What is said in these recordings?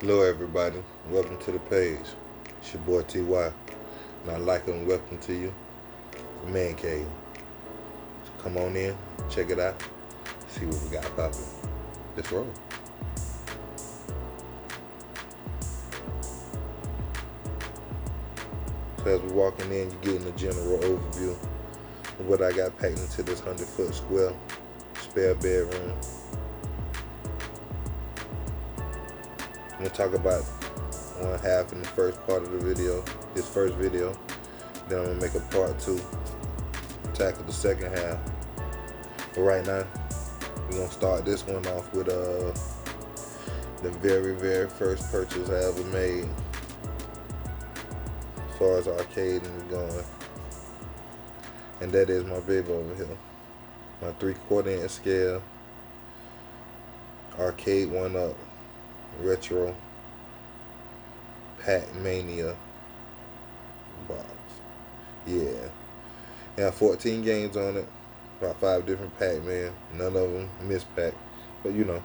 Hello everybody, welcome to the page. It's your boy TY, and I'd like and welcome to you, the Man Cave. So come on in, check it out, see what we got popping. Let's roll. So as we're walking in, you're getting a general overview of what I got packed into this 100-foot square spare bedroom. I'm going to talk about one half in the first part of the video, this first video. Then I'm going to make a part 2, tackle the second half. But right now, we're going to start this one off with the very first purchase I ever made as far as arcade and going. And that is my baby over here. My 3/4 inch scale arcade 1-up retro Pac-Mania box. Yeah. Got 14 games on it. About 5 different Pac-Man. None of them mispacked. But you know.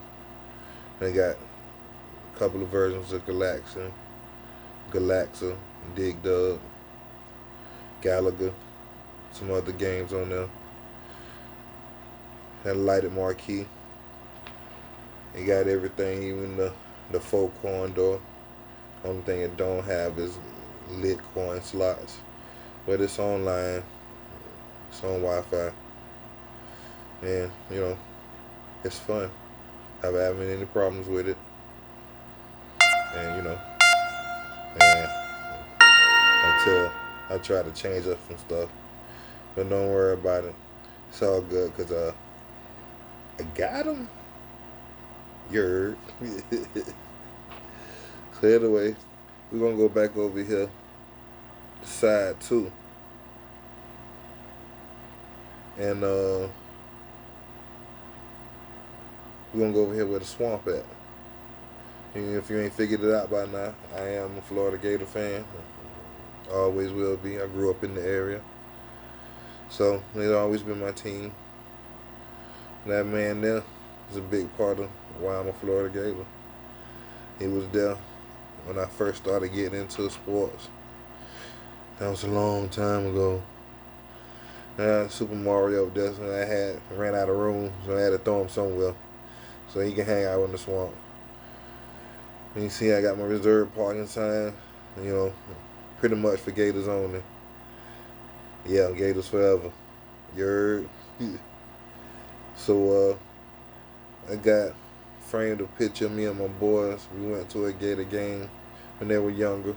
They got a couple of versions of Galaxa, Dig Dug, Galaga, some other games on there. Had a lighted marquee. It got everything, even the 4 coin door. Only thing it don't have is lit coin slots. But it's online. It's on Wi-Fi. And, you know, it's fun. Haven't having any problems with it. And, you know, and until I try to change up some stuff. But don't worry about it. It's all good because I got them. You heard. So anyway, we're going to go back over here to side 2. And we're going to go over here where the swamp at. And if you ain't figured it out by now, I am a Florida Gator fan. Always will be. I grew up in the area. So it's always been my team. That man there is a big part of why I'm a Florida Gator. He was there when I first started getting into sports. That was a long time ago. I had Super Mario up there, so I ran out of room, so I had to throw him somewhere so he can hang out in the swamp. And you see I got my reserved parking sign, you know, pretty much for Gators only. Yeah, Gators forever. You heard? So I got framed a picture of me and my boys. We went to a Gator game when they were younger.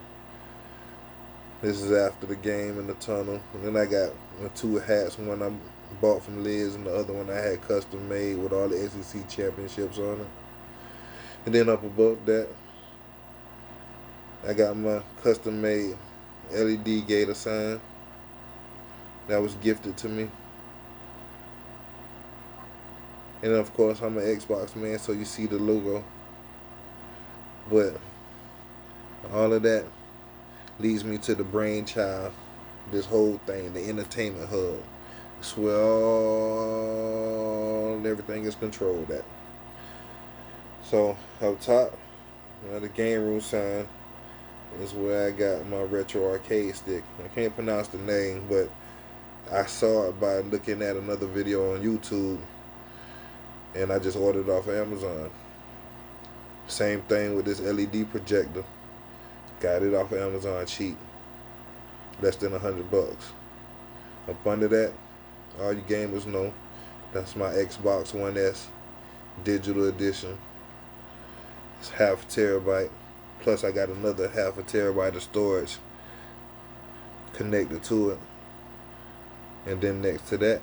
This is after the game in the tunnel. And then I got my 2 hats. One I bought from Liz and the other one I had custom made with all the SEC championships on it. And then up above that, I got my custom made LED Gator sign that was gifted to me. And of course, I'm an Xbox man, so you see the logo. But all of that leads me to the brainchild, this whole thing, the entertainment hub. It's where everything is controlled at. So up top, the game room sign is where I got my retro arcade stick. I can't pronounce the name, but I saw it by looking at another video on YouTube. And I just ordered it off of Amazon. Same thing with this LED projector. Got it off of Amazon cheap. Less than $100. Up under that, all you gamers know, that's my Xbox One S digital edition. It's 1/2 terabyte. Plus I got another 1/2 terabyte of storage connected to it. And then next to that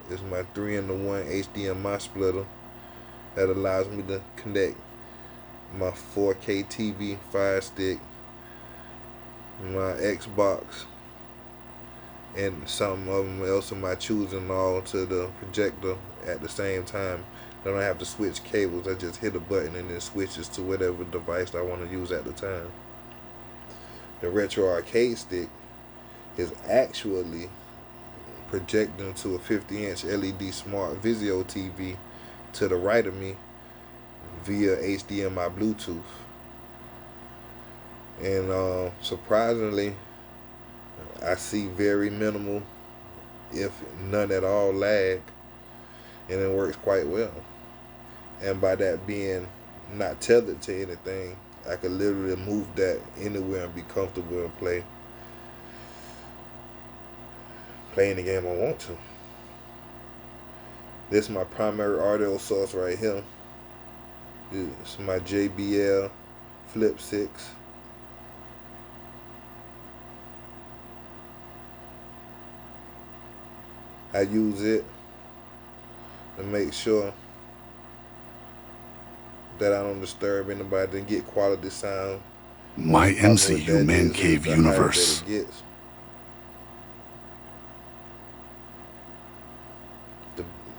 is my 3-in-1 HDMI splitter that allows me to connect my 4K TV Fire Stick, my Xbox, and something of them else of my choosing all to the projector at the same time. I don't have to switch cables. I just hit a button and it switches to whatever device I want to use at the time. The retro arcade stick is actually projecting to a 50-inch LED smart Vizio TV to the right of me via HDMI Bluetooth. And surprisingly, I see very minimal, if none at all, lag, and it works quite well. And by that being not tethered to anything, I could literally move that anywhere and be comfortable and playing the game I want to. This is my primary audio source right here. It's my JBL Flip 6. I use it to make sure that I don't disturb anybody and get quality sound. My MCU Man Cave universe. The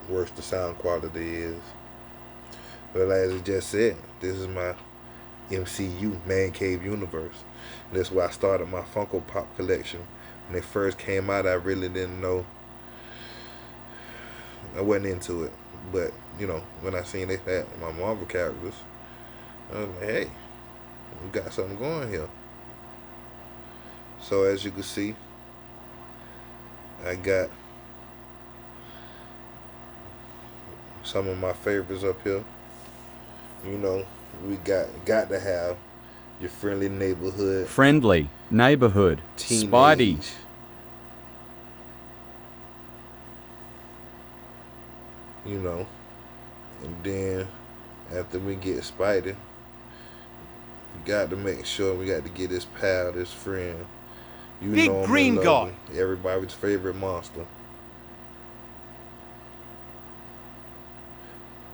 worse the sound quality is. But as I just said, this is my MCU Man Cave universe. That's why I started my Funko Pop collection. When they first came out, I really didn't know. I wasn't into it. But, you know, when I seen they had my Marvel characters, I was like, hey, we got something going here. So as you can see, I got some of my favorites up here. You know, we got to have your friendly neighborhood Spidey. You know, and then after we get Spidey, we got to make sure we got to get his pal, this friend. You Big know him green and guy. love him. Everybody's favorite monster.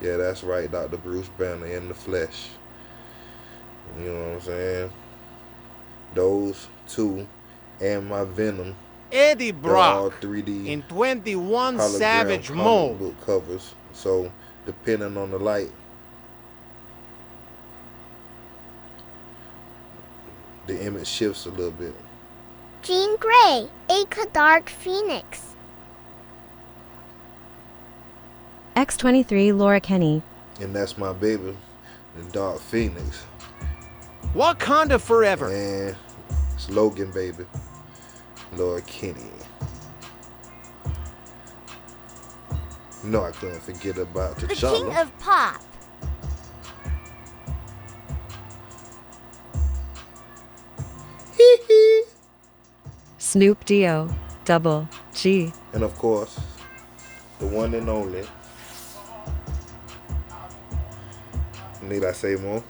Yeah, that's right, Dr. Bruce Banner in the flesh. You know what I'm saying? Those two and my Venom. Eddie They're all Brock 3D in 21 hologram Savage comic mode. book covers. So depending on the light, the image shifts a little bit. Jean Grey, Aka Dark Phoenix. X23 Laura Kenny. And that's my baby, the Dark Phoenix. Wakanda forever. And it's Logan, baby, Laura Kenny. No, I couldn't forget about The T'Challa. King of Pop. Snoop Dio. Double G. And of course, the one and only. Need I say more?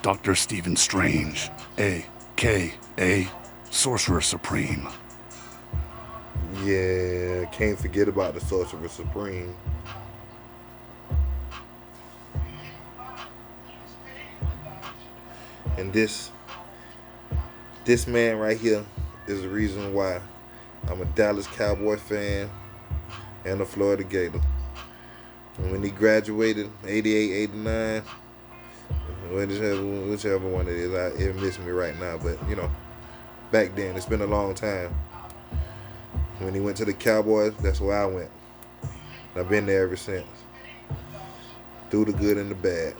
Dr. Stephen Strange, A.K.A. Sorcerer Supreme. Yeah, can't forget about the Sorcerer Supreme. And this man right here is the reason why I'm a Dallas Cowboy fan and a Florida Gator. And when he graduated, 88, 89, whichever one it is, it missed me right now. But, you know, back then, it's been a long time. When he went to the Cowboys, that's where I went. I've been there ever since. Through the good and the bad.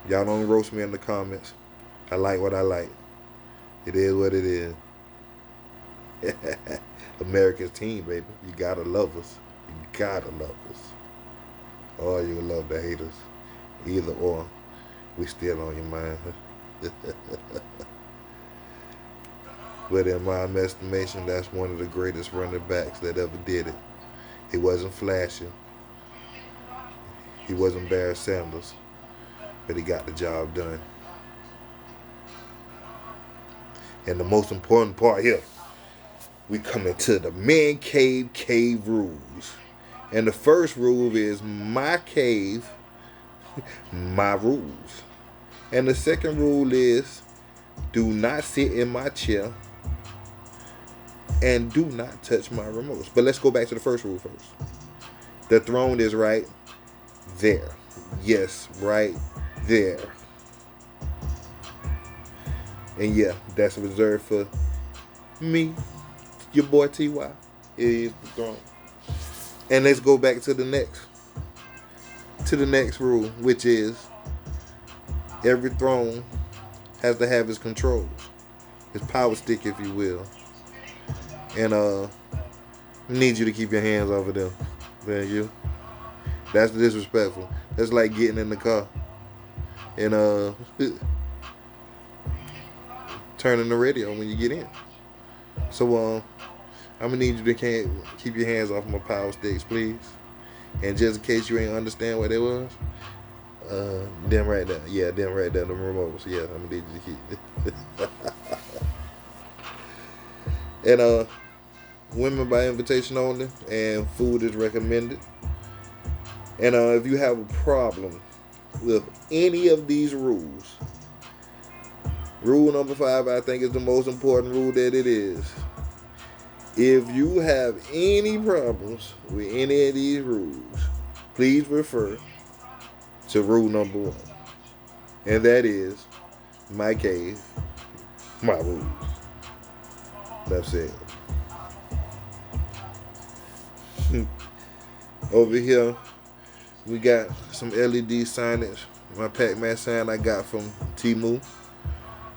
Y'all don't roast me in the comments. I like what I like. It is what it is. America's team, baby. You gotta love us. You gotta love us. Or you love the haters. Either or. We still on your mind. But in my estimation, that's one of the greatest running backs that ever did it. He wasn't flashing. He wasn't Barry Sanders. But he got the job done. And the most important part here, we come into the Man Cave rules. And the first rule is my cave, my rules. And the second rule is do not sit in my chair and do not touch my remotes. But let's go back to the first rule first. The throne is right there. Yes, right there. And yeah, that's reserved for me, your boy T.Y. It is the throne. And let's go back to the next rule, which is Every throne has to have its controls, its power stick, if you will. And I need you to keep your hands off of them. Man, you. That's disrespectful. That's like getting in the car and turning the radio when you get in. So I'm gonna need you to keep your hands off my power sticks, please. And just in case you ain't understand what it was, them right there. Yeah, them right there, the remotes. Yeah, I'm gonna need you to keep it. And women by invitation only, and food is recommended. And if you have a problem with any of these rules, rule number 5, I think, is the most important rule that it is. If you have any problems with any of these rules, please refer to rule number 1. And that is, my cave, my rules. That's it. Over here, we got some LED signage. My Pac-Man sign I got from Temu.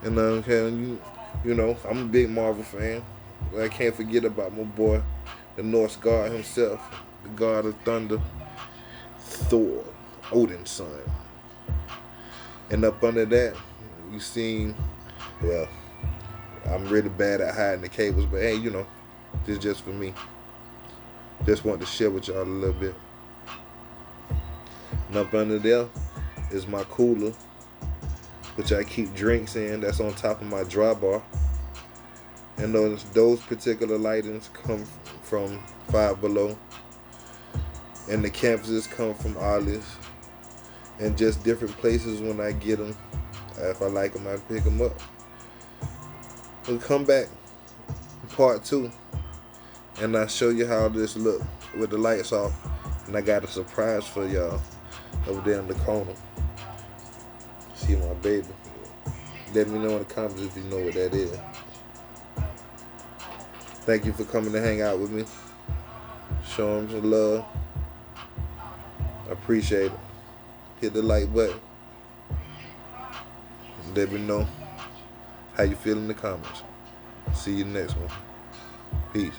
And you know, I'm a big Marvel fan. I can't forget about my boy, the Norse god himself, the god of thunder, Thor, Odin's son. And up under that, you seen, well, I'm really bad at hiding the cables, but hey, you know, this is just for me. Just want to share with y'all a little bit. And up under there is my cooler, which I keep drinks in. That's on top of my dry bar. And those particular lightings come from Five Below. And the canvases come from Ollie's. And just different places when I get them. If I like them, I pick them up. We'll come back part 2. And I'll show you how this look with the lights off. And I got a surprise for y'all over there in the corner. See my baby. Let me know in the comments if you know what that is. Thank you for coming to hang out with me. Show them some love. I appreciate it. Hit the like button. Let me know how you feel in the comments. See you next one. Peace.